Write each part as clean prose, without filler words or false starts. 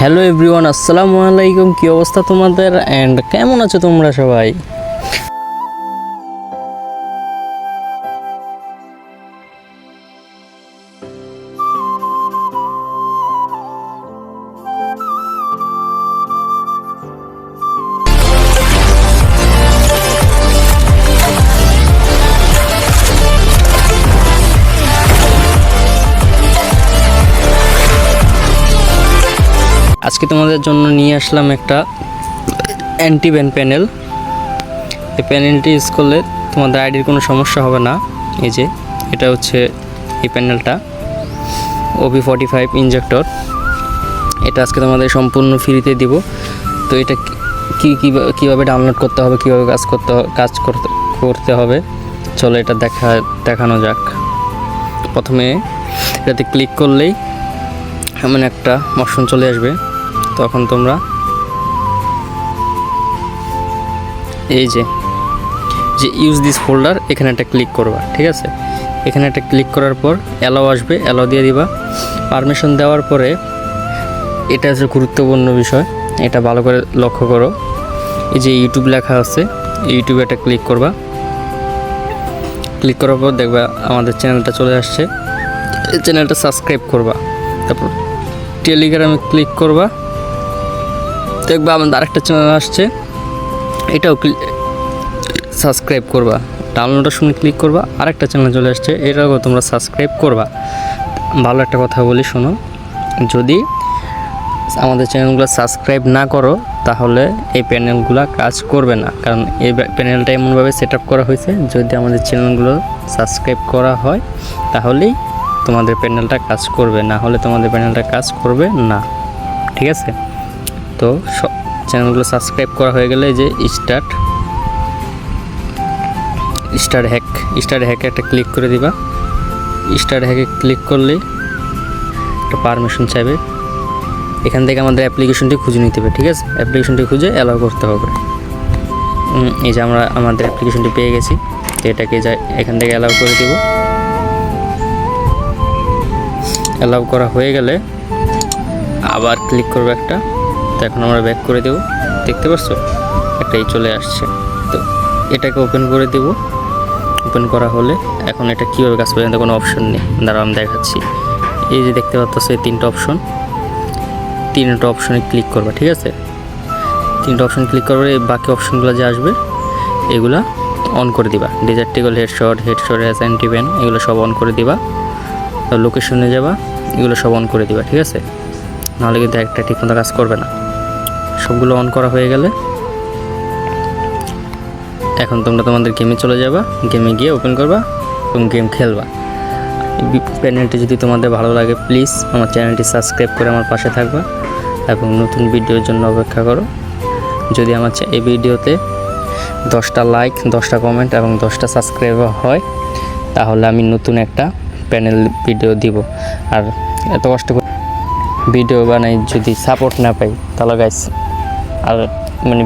Hello everyone, আসসালামু আলাইকুম। কী অবস্থা তোমাদের অ্যান্ড কেমন আছো তোমরা সবাই? আজকে তোমাদের জন্য নিয়ে আসলাম একটা অ্যান্টি ব্যান প্যানেল। এই প্যানেলটি ইউজ করলে তোমাদের আইডির কোনো সমস্যা হবে না। এই যে এটা হচ্ছে এই প্যানেলটা, OB45 ইনজেক্টর। এটা আজকে তোমাদের সম্পূর্ণ ফ্রিতে দিব। তো এটা কীভাবে ডাউনলোড করতে হবে, কীভাবে কাজ করতে হবে, চলো এটা দেখানো যাক। প্রথমে এটাতে ক্লিক করলেই এমন একটা অপশন চলে আসবে। তখন তোমরা এই যে ইউজ দিস ফোল্ডার এখানে একটা ক্লিক করবা, ঠিক আছে? এখানে একটা ক্লিক করার পর অ্যালাও আসবে, অ্যালাও দিয়ে দিবা। পারমিশন দেওয়ার পরে এটা হচ্ছে গুরুত্বপূর্ণ বিষয়, এটা ভালো করে লক্ষ্য করো। এই যে ইউটিউব লেখা আছে, ইউটিউবে একটা ক্লিক করবা। ক্লিক করার পর দেখবা আমাদের চ্যানেলটা চলে আসছে। এই চ্যানেলটা সাবস্ক্রাইব করবা। তারপর টেলিগ্রামে ক্লিক করবা, দেখবা আমাদের আরেকটা চ্যানেল আসছে, এটাও সাবস্ক্রাইব করবা। ডাউনলোডের সময় ক্লিক করবা, আরেকটা চ্যানেল চলে আসছে, এটাও তোমরা সাবস্ক্রাইব করবা। ভালো একটা কথা বলি শোনো, যদি আমাদের চ্যানেলগুলো সাবস্ক্রাইব না করো তাহলে এই প্যানেলগুলো কাজ করবে না। কারণ এই প্যানেলটা এমনভাবে সেট আপ করা হয়েছে, যদি আমাদের চ্যানেলগুলো সাবস্ক্রাইব করা হয় তাহলেই তোমাদের প্যানেলটা কাজ করবে, না হলে তোমাদের প্যানেলটা কাজ করবে না, ঠিক আছে? তো চ্যানেলগুলো সাবস্ক্রাইব করা হয়ে গেলে যে স্টার হ্যাকে একটা ক্লিক করে দিবা। স্টার হ্যাকে ক্লিক করলে একটা পারমিশন চাইবে, এখান থেকে আমাদের অ্যাপ্লিকেশনটি খুঁজে নিতে হবে, ঠিক আছে? অ্যাপ্লিকেশনটি খুঁজে অ্যালাউ করতে হবে। এই যে আমরা আমাদের অ্যাপ্লিকেশনটি পেয়ে গেছি, তো এটাকে এখান থেকে অ্যালাউ করে দেব। অ্যালাউ করা হয়ে গেলে আবার ক্লিক করবো একটা। তো এখন আমরা ব্যাক করে দেব, দেখতে পাচ্ছ একটাই চলে আসছে। তো এটাকে ওপেন করে দেব। ওপেন করা হলে এখন এটা কীভাবে কাজ করবে, কোনো অপশন নেই, দাঁড়াও আমি দেখাচ্ছি। এই যে দেখতে পাচ্ছ এই তিনটা অপশনে ক্লিক করবা, ঠিক আছে? তিনটা অপশন ক্লিক করবে, বাকি অপশনগুলো যে আসবে এগুলা অন করে দিবা। ডিজার্টিকল হেডশট অ্যান্টি ব্যান এগুলো সব অন করে দিবা। লোকেশনে যাবা, এগুলো সব অন করে দিবা, ঠিক আছে? নাহলে কিন্তু একটা ঠিকমতো কাজ করবে না। সবগুলো অন করা হয়ে গেলে এখন তোমরা তোমাদের গেমে চলে যাবা, গেমে গিয়ে ওপেন করবা এবং গেম খেলবা। প্যানেলটি যদি তোমাদের ভালো লাগে প্লিজ আমার চ্যানেলটি সাবস্ক্রাইব করে আমার পাশে থাকবা এবং নতুন ভিডিওর জন্য অপেক্ষা করো। যদি আমার এই ভিডিওতে 10টা লাইক, 10টা কমেন্ট এবং 10টা সাবস্ক্রাইবার হয় তাহলে আমি নতুন একটা প্যানেল ভিডিও দিব। আর এত কষ্ট করে ভিডিও বানাই, যদি সাপোর্ট না পাই তাহলে গাইস আর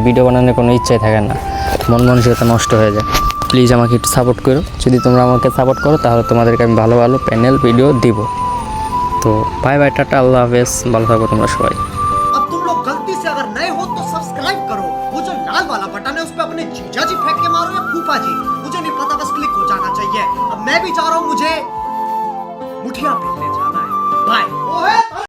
ভিডিও বানানোর কোনো ইচ্ছাই থাকে না, মন মানসিকতা নষ্ট হয়ে যায়। প্লিজ আমাকে একটু সাপোর্ট করো। যদি তোমরা আমাকে সাপোর্ট করো তাহলে তোমাদেরকে আমি ভালো ভালো প্যানেল ভিডিও দিব। তো বাই বাই, টাটা, আল্লাহ হাফেজ, ভালো থাকো তোমরা সবাই। अब तुम लोग गलती से अगर नए हो तो सब्सक्राइब करो, वो जो लाल वाला बटन है उस पे अपने जीजा जी फेंक के मारो या फूफा जी, मुझे नहीं पता, बस क्लिक हो जाना चाहिए। अब मैं भी चाह रहा हूं, मुझे मुठिया फेंकने जाना है। बाय।